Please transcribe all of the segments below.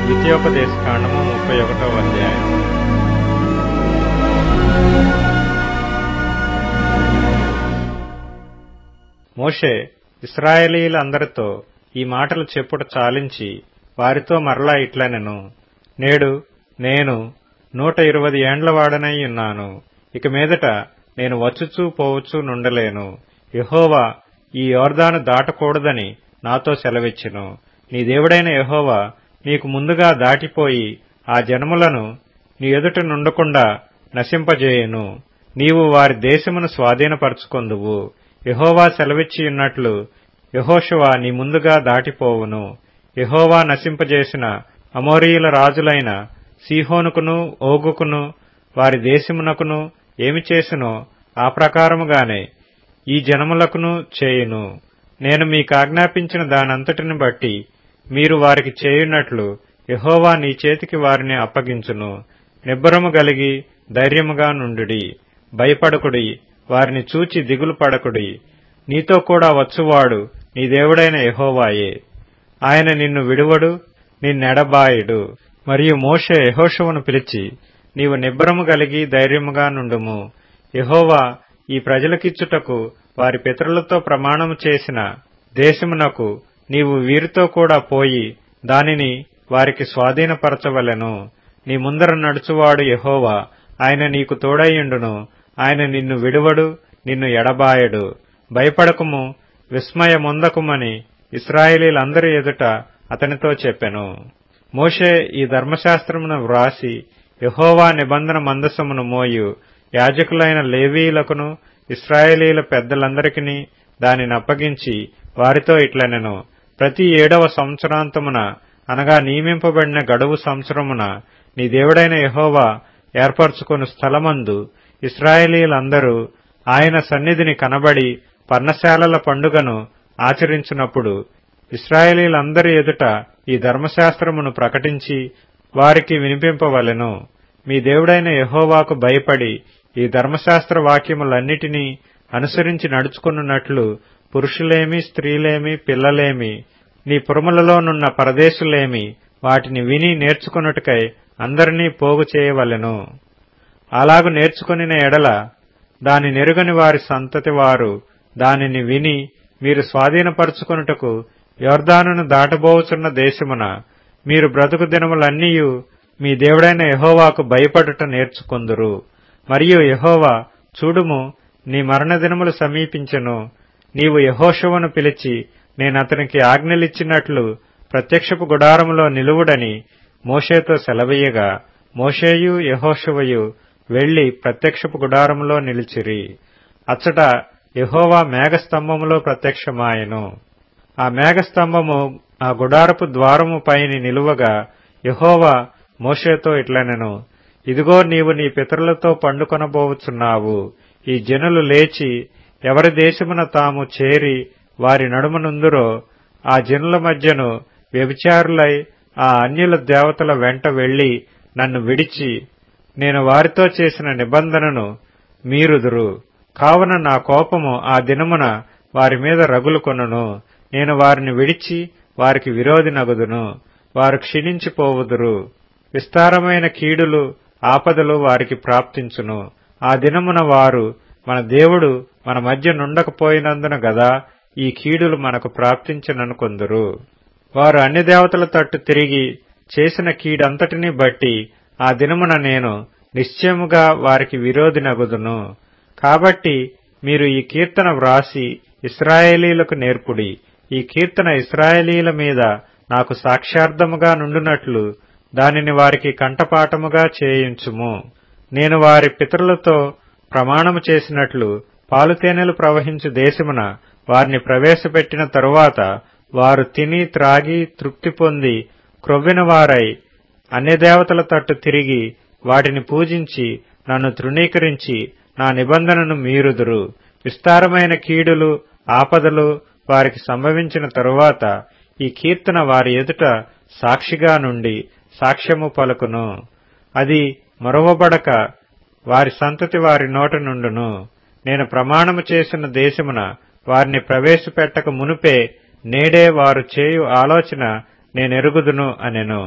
ద్వితీయోపదేశకాండము 31వ అధ్యాయం. మోషే ఇశ్రాయేలీయులందరితో ఈ మాటలు చెప్పుట చాలించి వారితో మరలా ఇట్లనెను, నేడు నేను 120 ఏండ్ల వాడనై ఉన్నాను. ఇక మీదట నేను వచ్చుచూ పోవచ్చు నుండలేను. యెహోవా ఈ యొర్దాను దాటకూడదని నాతో సెలవిచ్చెను. నీ దేవుడైన యెహోవా నీకు ముందుగా దాటిపోయి ఆ జనములను నీ ఎదుట నుండకుండా నశింపజేయును. నీవు వారి దేశమును స్వాధీనపరచుకొందువు. యెహోవా సెలవిచ్చియున్నట్లు యెహోషువ నీ ముందుగా దాటిపోవును. యెహోవా నశింపజేసిన అమోరీయుల రాజులైన సీహోనుకును ఓగుకును వారి దేశమునకును ఏమి చేసినో ఆ ప్రకారముగానే ఈ జనములకును చేయును. నేను మీకాజ్ఞాపించిన దానంతటిని బట్టి మీరు వారికి చేయునట్లు యెహోవా నీ చేతికి వారిని అప్పగించును. నిబ్బరము గలిగి ధైర్యముగా నుండుడి. భయపడకుడి, వారిని చూచి దిగులు పడకుడి. నీతో కూడా వచ్చువాడు నీ దేవుడైన యెహోవాయే. ఆయన నిన్ను విడువడు, నిన్నెడబాయడు. మరియు మోషే యెహోషువను పిలిచి, నీవు నిబ్బరము గలిగి ధైర్యముగా నుండుము. యెహోవా ఈ ప్రజలకిచ్చుటకు వారి పితరులతో ప్రమాణము చేసిన దేశమునకు నీవు వీరితో కూడా పోయి దానిని వారికి స్వాధీనపరచవలెను. నీ ముందర నడుచువాడు యెహోవా, ఆయన నీకు తోడైయుండును. ఆయన నిన్ను విడువడు, నిన్ను ఎడబాయడు. భయపడకుము, విస్మయమొందకుమని ఇశ్రాయేలీయులందరి ఎదుట అతనితో చెప్పెను. మోషే ఈ ధర్మశాస్త్రమును వ్రాసి యెహోవా నిబంధన మందసమును మోయు యాజకులైన లేవీయులకును ఇశ్రాయేలీయుల పెద్దలందరికీ దానిని అప్పగించి వారితో ఇట్లనెను, ప్రతి 7వ సంవత్సరాంతమున అనగా నియమింపబడిన గడువు సంవత్సరమున నీ దేవుడైన యెహోవా ఏర్పరచుకొను స్థలమందు ఇశ్రాయేలీయులందరూ ఆయన సన్నిధిని కనబడి పర్ణశాలల పండుగను ఆచరించినప్పుడు ఇశ్రాయేలీయులందరి ఎదుట ఈ ధర్మశాస్త్రమును ప్రకటించి వారికి వినిపింపవలెను. మీ దేవుడైన యెహోవాకు భయపడి ఈ ధర్మశాస్త్ర వాక్యములన్నిటినీ అనుసరించి నడుచుకున్నట్లు పురుషులేమి, స్త్రీలేమి, పిల్లలేమి, నీ పురములలోనున్న పరదేశులేమి వాటిని విని నేర్చుకొనుటకై అందరినీ పోగు చేయవలెను. అలాగు నేర్చుకొనిన ఎడల దాని నెరుగని వారి సంతతి వారు దానిని విని మీరు స్వాధీనపరచుకొనుటకు యొర్దానును దాటబోచున్న దేశమున మీరు బ్రతుకు దినములన్నీయు మీ దేవుడైన యెహోవాకు భయపడుట నేర్చుకొందురు. మరియు యెహోవా, చూడుము, నీ మరణ దినములు సమీపించెను. నీవు యెహోషువను పిలిచి నేనతనికి ఆజ్ఞలిచ్చినట్లు ప్రత్యక్షపు గుడారములో నిలువుడని మోషేతో సెలవీయగా మోషేయు యెహోషువయు వెళ్లి ప్రత్యక్షపు గుడారములో నిలిచిరి. అచ్చట యెహోవా మేఘస్తంభములో ప్రత్యక్షమాయెను. ఆ మేఘస్తంభము ఆ గుడారపు ద్వారము పైని నిలువగా యెహోవా మోషేతో ఇట్లనెను, ఇదిగో నీవు నీ పితరులతో పండుకొనబోవుచున్నావు. ఈ జనులు లేచి ఎవరి దేశమున తాము చేరి వారి నడుమనుందురో ఆ జనుల మధ్యను వ్యభిచారులై ఆ అన్యుల దేవతల వెంట వెళ్లి నన్ను విడిచి నేను వారితో చేసిన నిబంధనను మీరుదురు. కావున నా కోపము ఆ దినమున వారి మీద రగులుకొనును. నేను వారిని విడిచి వారికి విరోధినగుదును. వారు క్షీణించిపోవుదురు. విస్తారమైన కీడులు, ఆపదలు వారికి ప్రాప్తించును. ఆ దినమున వారు, మన దేవుడు మన మధ్య నుండకపోయినందున గదా ఈ కీడులు మనకు ప్రాప్తించననుకొందురు. వారు అన్ని దేవతల తట్టు తిరిగి చేసిన కీడంతటినీ బట్టి ఆ దినమున నేను నిశ్చయముగా వారికి విరోధినగుదును. కాబట్టి మీరు ఈ కీర్తన వ్రాసి ఇశ్రాయేలీయులకు నేర్పుడి. ఈ కీర్తన ఇశ్రాయేలీయుల మీద నాకు సాక్ష్యార్థముగా నుండునట్లు దానిని వారికి కంఠపాఠముగా చేయించుము. నేను వారి పితరులతో ప్రమాణము చేసినట్లు పాలుతేనెలు ప్రవహించు దేశమున వారిని ప్రవేశపెట్టిన తరువాత వారు తిని త్రాగి తృప్తి పొంది క్రొవ్విన వారై అన్య దేవతల తట్టు తిరిగి వాటిని పూజించి నన్ను తృణీకరించి నా నిబంధనను మీరుదురు. విస్తారమైన కీడులు, ఆపదలు వారికి సంభవించిన తరువాత ఈ కీర్తన వారి ఎదుట సాక్షిగా నుండి సాక్ష్యము పలుకును. అది మరువబడక వారి సంతతి వారి నోట నుండును. నేను ప్రమాణము చేసిన దేశమున వారిని ప్రవేశపెట్టక మునుపే నేడే వారు చేయు ఆలోచన నేనెరుగుదును అనెను.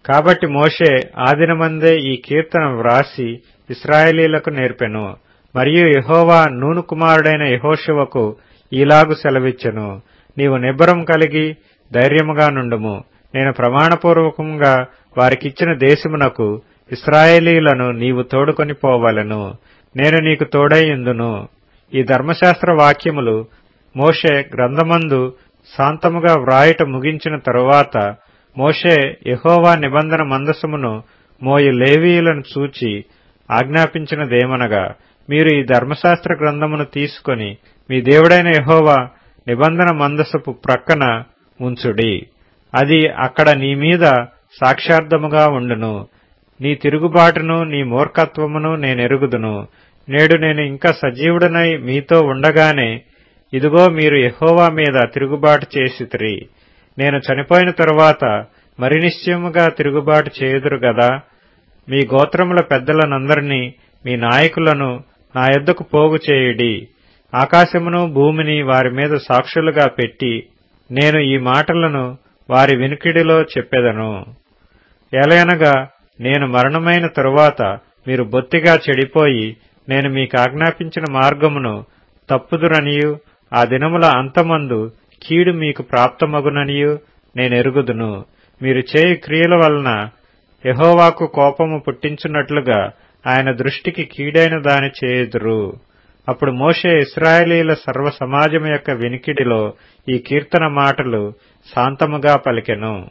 కాబట్టి మోషే ఆదినమందే ఈ కీర్తన వ్రాసి ఇశ్రాయేలీలకు నేర్పెను. మరియు యెహోవా నూను కుమారుడైన యెహోషువకు ఈలాగు సెలవిచ్చెను, నీవు నిబ్బరం కలిగి ధైర్యముగా నుండుము. నేను ప్రమాణపూర్వకంగా వారికిచ్చిన దేశమునకు ఇశ్రాయేలీలను నీవు తోడుకొని పోవలెను. నేను నీకు తోడైయుందును. ఈ ధర్మశాస్త్ర వాక్యములు మోషే గ్రంథమందు శాంతముగా వ్రాయుట ముగించిన తరువాత మోషే యెహోవా నిబంధన మందసమును మోయు లేవీయులను చూచి ఆజ్ఞాపించినదేమనగా, మీరు ఈ ధర్మశాస్త్ర గ్రంథమును తీసుకొని మీ దేవుడైన యెహోవా నిబంధన మందసపు ప్రక్కన ఉంచుడి. అది అక్కడ నీ మీద సాక్ష్యార్థముగా ఉండును. నీ తిరుగుబాటును నీ మూర్ఖత్వమును నేనెరుగుదును. నేడు నేను ఇంకా సజీవుడనై మీతో ఉండగానే ఇదిగో మీరు యెహోవా మీద తిరుగుబాటు చేసితిరి. నేను చనిపోయిన తరువాత మరి నిశ్చయముగా తిరుగుబాటు చేయుదురు గదా. మీ గోత్రముల పెద్దలనందరినీ మీ నాయకులను నా యొద్దకు పోగు చేయుడి. ఆకాశమును భూమిని వారి మీద సాక్షులుగా పెట్టి నేను ఈ మాటలను వారి వినికిడిలో చెప్పెదను. ఎలయనగా నేను మరణమైన తరువాత మీరు బొత్తిగా చెడిపోయి నేను మీకు ఆజ్ఞాపించిన మార్గమును తప్పుదురనియు ఆ దినముల అంతమందు కీడు మీకు ప్రాప్తమగుననియు నేనెరుగుదును. మీరు చేయు క్రియల వలన యెహోవాకు కోపము పుట్టించున్నట్లుగా ఆయన దృష్టికి కీడైన దాని చేయుదురు. అప్పుడు మోషే ఇశ్రాయేలీల సర్వ సమాజము యొక్క వినికిడిలో ఈ కీర్తన మాటలు శాంతముగా పలికెను.